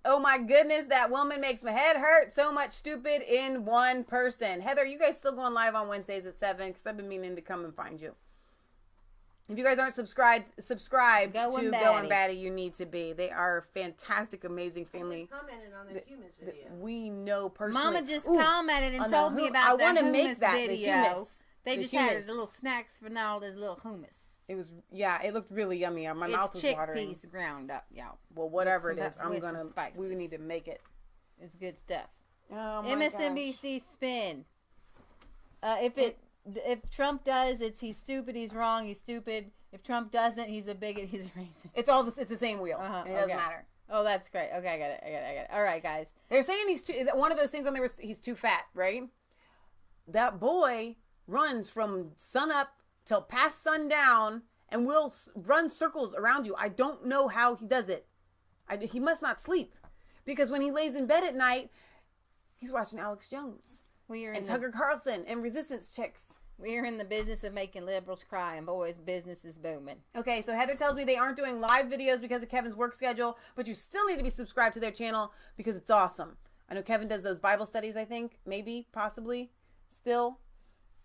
oh my goodness, that woman makes my head hurt. So much stupid in one person. Heather, you guys still going live on Wednesdays at 7? Because I've been meaning to come and find you. If you guys aren't subscribed to Going Batty, you need to be. They are a fantastic, amazing family. I just commented on their hummus video. We know personally. Mama just commented and told me about their hummus video. They just had little snacks for all this little hummus. It was, it looked really yummy. My mouth was watering. It's chickpeas ground up, y'all. Well, whatever it is, we need to make it. It's good stuff. Oh my MSNBC spin. If Trump does, he's stupid, he's wrong, he's stupid. If Trump doesn't, he's a bigot, he's a racist. It's the same wheel. It doesn't matter. Oh, that's great. Okay, I got it. All right, guys. They're saying one of those things on there was he's too fat, right? That boy runs from sun up till past sundown and will run circles around you. I don't know how he does it. He must not sleep, because when he lays in bed at night, he's watching Alex Jones and Tucker Carlson and Resistance chicks. We're in the business of making liberals cry, and boys, business is booming. Okay, so Heather tells me they aren't doing live videos because of Kevin's work schedule, but you still need to be subscribed to their channel because it's awesome. I know Kevin does those Bible studies, I think. Maybe, possibly, still.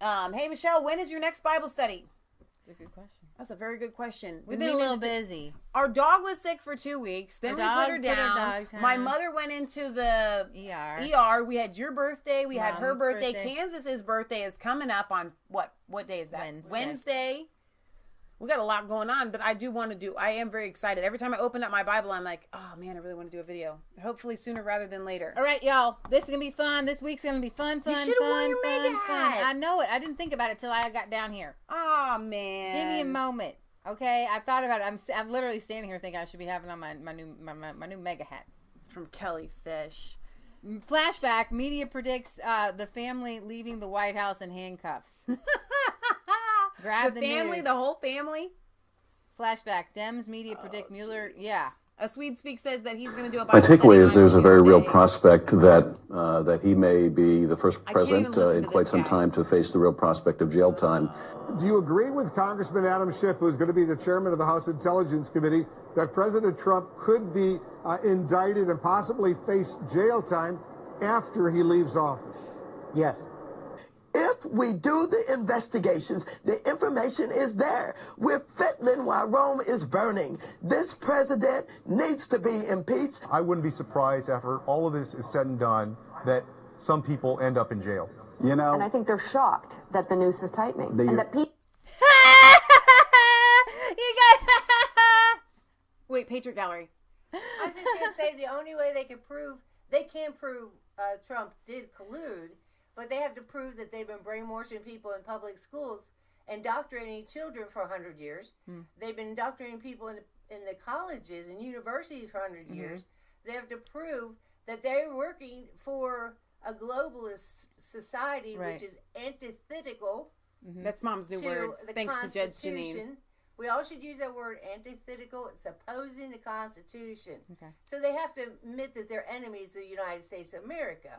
Hey, Michelle, when is your next Bible study? That's a good question. That's a very good question. We've been a little busy. Our dog was sick for 2 weeks. Then we put her down. My mother went into the ER. We had your birthday. We had her birthday. Kansas's birthday is coming up on what day is that? Wednesday. We got a lot going on, but I am very excited. Every time I open up my Bible, I'm like, oh man, I really want to do a video. Hopefully sooner rather than later. All right, y'all. This is going to be fun. This week's going to be fun. You should have worn your mega hat. I know it. I didn't think about it till I got down here. Oh, man. Give me a moment. Okay? I thought about it. I'm literally standing here thinking I should be having on my new mega hat. From Kelly Fish. Flashback. Media predicts the family leaving the White House in handcuffs. Grab the family, the whole family. Flashback. Dems media predict Muller. Yeah. A Swede Speak says that he's going to do a My takeaway is there's a very real prospect that he may be the first president in quite some time to face the real prospect of jail time. Do you agree with Congressman Adam Schiff, who's going to be the chairman of the House Intelligence Committee, that President Trump could be indicted and possibly face jail time after he leaves office? Yes. we do the investigations, the information is there. We're fiddling while Rome is burning. This president needs to be impeached. I wouldn't be surprised after all of this is said and done that some people end up in jail. You know, and I think they're shocked that the noose is tightening. And that people... You guys... Wait, Patriot Gallery. I was just going to say the only way they can prove Trump did collude, but they have to prove that they've been brainwashing people in public schools, indoctrinating children for 100 years. They've been indoctrinating people in the colleges and universities for 100 years. They have to prove that they're working for a globalist society, which is antithetical. That's Mom's new word. Thanks to Judge Janine. We all should use that word, antithetical. It's opposing the Constitution. Okay. So they have to admit that they're enemies of the United States of America.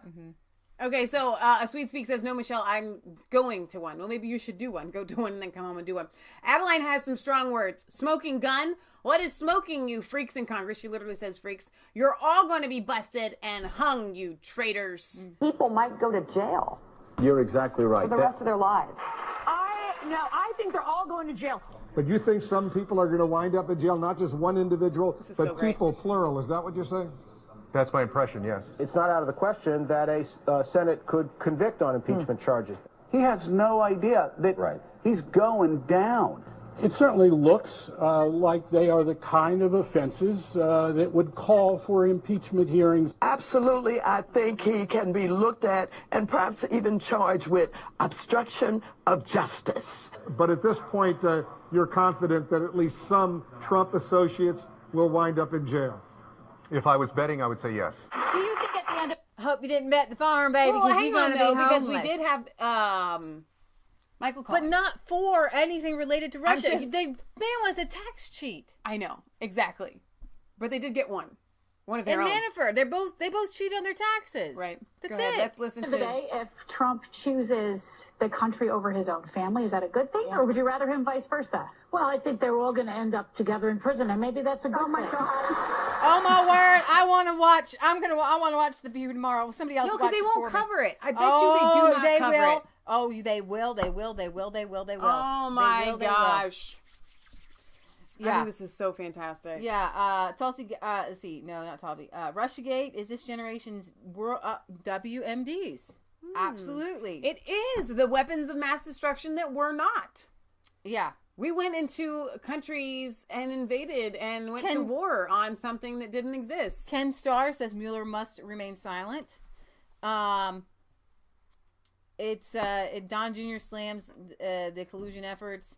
Okay, so a Sweet Speak says, no, Michelle, I'm going to one. Well, maybe you should do one. Go do one and then come home and do one. Adeline has some strong words. Smoking gun? What is smoking, you freaks in Congress? She literally says freaks. You're all going to be busted and hung, you traitors. People might go to jail. You're exactly right. For the rest of their lives. I think they're all going to jail. But you think some people are going to wind up in jail, not just one individual, but so people, plural. Is that what you're saying? That's my impression, yes. It's not out of the question that a Senate could convict on impeachment charges. He has no idea that he's going down. It certainly looks like they are the kind of offenses that would call for impeachment hearings. Absolutely, I think he can be looked at and perhaps even charged with obstruction of justice. But at this point, you're confident that at least some Trump associates will wind up in jail? If I was betting, I would say yes. Do you think at the end of... I hope you didn't bet the farm, baby, Well, because hang you're on, going to though, be because homeless. we did have Michael Cohen. But not for anything related to Russia. just- Man was a tax cheat. I know, exactly. But they did get one. One of their And own. Manafort, they both cheat on their taxes. Right. That's Go ahead, it. let's listen At the to... day, if Trump chooses the country over his own family, is that a good thing, or would you rather him vice versa? Well, I think they're all going to end up together in prison, and maybe that's a good thing. Oh my word! I want to watch. I want to watch The View tomorrow. Somebody else. No, because they won't cover it. I bet you they do not cover it. Oh, they will. They will. They will. They will. They will. Oh my gosh. Yeah. I think this is so fantastic. Yeah. Tulsi. Let's see. No, not Tulsi. Russiagate is this generation's WMDs. Absolutely. It is the weapons of mass destruction that we're not. Yeah. We went into countries and invaded and went to war on something that didn't exist. Ken Starr says Mueller must remain silent. It's Don Jr. slams the collusion efforts.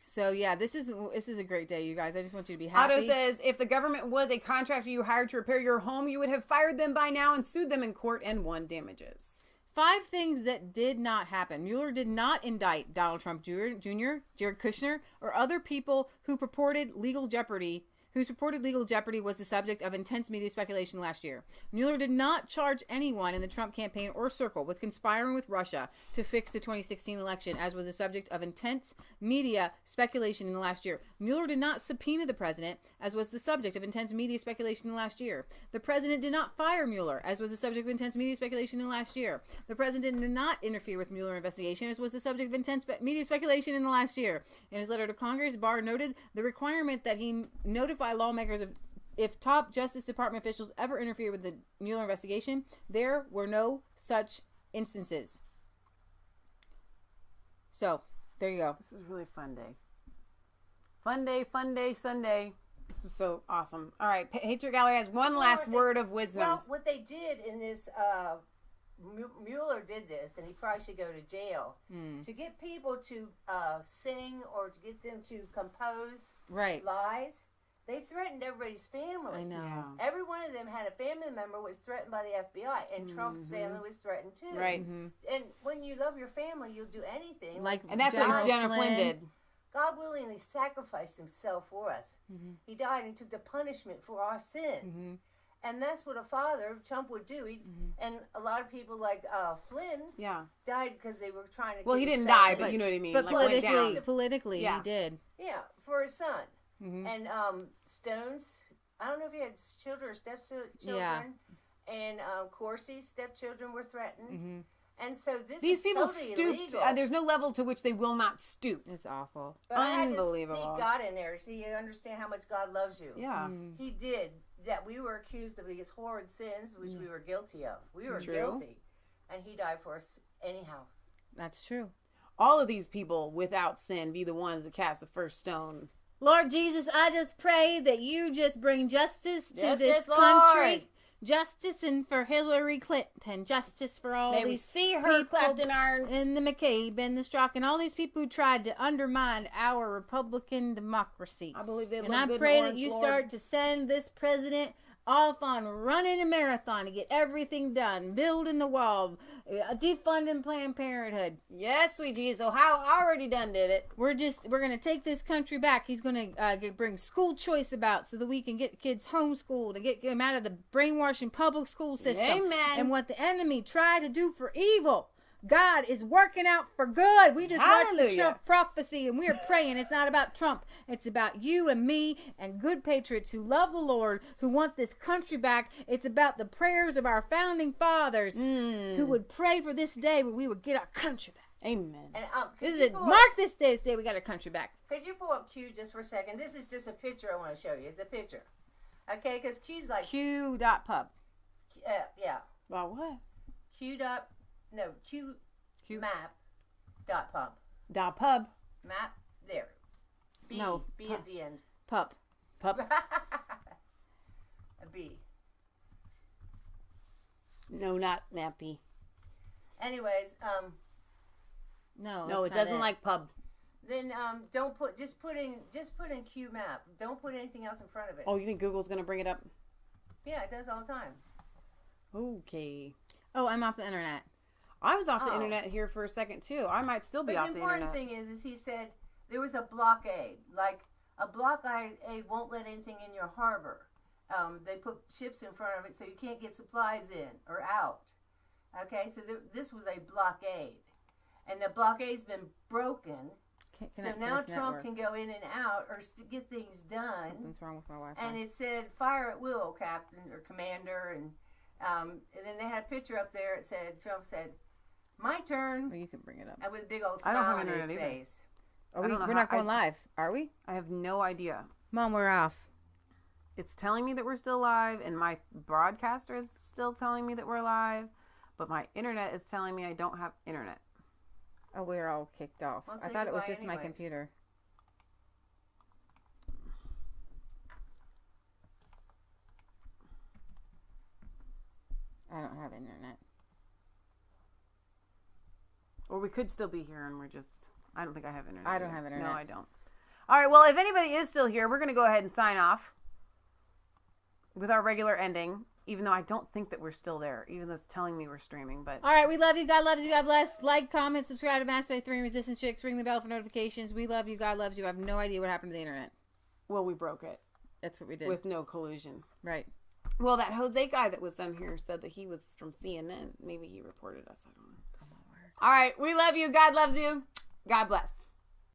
So yeah, this is a great day, you guys. I just want you to be happy. Otto says, if the government was a contractor you hired to repair your home, you would have fired them by now and sued them in court and won damages. 5 things that did not happen. Mueller did not indict Donald Trump Jr., Jared Kushner, or other people who purported legal jeopardy. Whose purported legal jeopardy was the subject of intense media speculation last year. Mueller did not charge anyone in the Trump campaign or circle with conspiring with Russia to fix the 2016 election, as was the subject of intense media speculation in the last year. Mueller did not subpoena the president, as was the subject of intense media speculation in the last year. The president did not fire Mueller, as was the subject of intense media speculation in the last year. The president did not interfere with Mueller investigation, as was the subject of intense media speculation in the last year. In his letter to Congress, Barr noted the requirement that he notify lawmakers of if top Justice Department officials ever interfere with the Mueller investigation. There were no such instances. So, there you go. This is a really fun day. Fun day, Sunday. This is so awesome. All right, Patriot Gallery has one last word of wisdom. Well, what they did in this, Mueller did this, and he probably should go to jail, to get people to sing or to get them to compose lies. They threatened everybody's family. I know. Yeah. Every one of them had a family member was threatened by the FBI, and Trump's family was threatened too. Right. And when you love your family, you'll do anything. And that's what Jenna Flynn did. God willingly sacrificed himself for us. He died and took the punishment for our sins. And that's what a father, Trump, would do. And a lot of people like Flynn died because they were trying to... Well, he didn't die, but you know what I mean. But like politically, he did. Yeah, for his son. And Stones, I don't know if he had children or stepchildren. And Corsi's stepchildren were threatened. And so these people totally stooped. illegal. There's no level to which they will not stoop. It's awful. But I had to Unbelievable. sneak God in there so you understand how much God loves you. Yeah. He did. That we were accused of these horrid sins, which we were guilty of. We were True. guilty. And he died for us anyhow. That's true. All of these people without sin be the ones that cast the first stone. Lord Jesus, I just pray that you just bring justice to this Justice, country. Lord. Justice and for Hillary Clinton. Justice for all May we these see her people clapped in irons. and the McCabe and the Strzok and all these people who tried to undermine our Republican democracy. I believe they And look I good in pray that orange, you Lord. start to send this president off on running a marathon to get everything done, building the wall, defunding Planned Parenthood. Yes, sweet Jesus. Ohio already done did it. We're going to take this country back. He's going to bring school choice about so that we can get kids homeschooled and get them out of the brainwashing public school system. Amen. And what the enemy tried to do for evil, God is working out for good. We just watched the Hallelujah. Trump prophecy and we are praying. It's not about Trump. It's about you and me and good patriots who love the Lord, who want this country back. It's about the prayers of our founding fathers who would pray for this day when we would get our country back. Amen. And This is it. Mark this day, we got our country back. Could you pull up Q just for a second? This is just a picture I want to show you. It's a picture. Okay, because Q's like... Q.pub. Yeah. Well, what? Qmap.pub. .pub. Map, there. B. No, B pub. at the end. Pup. Pup. A B. No, not Mappy. Anyways, No, it doesn't like pub. Then don't put just put in Qmap. Don't put anything else in front of it. Oh, you think Google's gonna bring it up? Yeah, it does all the time. Okay. Oh, I'm off the internet. I was off the internet here for a second too. I might still be But off the the important internet. thing is he said there was a blockade. Like a blockade won't let anything in your harbor. They put ships in front of it so you can't get supplies in or out. Okay, so this was a blockade, and the blockade's been broken. So now Trump can go in and out or get things done. Something's wrong with my Wi-Fi. And it said "Fire at will, Captain or Commander," and then they had a picture up there. It said Trump said, "My turn." Well, you can bring it up. And with a big old I don't smile have on his internet either. face. We're not going live, are we? I have no idea. Mom, we're off. It's telling me that we're still live, and my broadcaster is still telling me that we're live, but my internet is telling me I don't have internet. Oh, we're all kicked off. Well, I say thought it was goodbye just my anyways. computer. I don't have internet. Or we could still be here, and we're just... I don't think I have internet. I don't either. have internet. No, I don't. All right, well, if anybody is still here, we're going to go ahead and sign off with our regular ending, even though I don't think that we're still there, even though it's telling me we're streaming. But All right, we love you. God loves you. God bless. Like, comment, subscribe to Mass Faith 3 Resistance Chicks. Ring the bell for notifications. We love you. God loves you. I have no idea what happened to the internet. Well, we broke it. That's what we did. With no collusion. Right. Well, that Jose guy that was on here said that he was from CNN. Maybe he reported us. I don't know. All right, we love you. God loves you. God bless.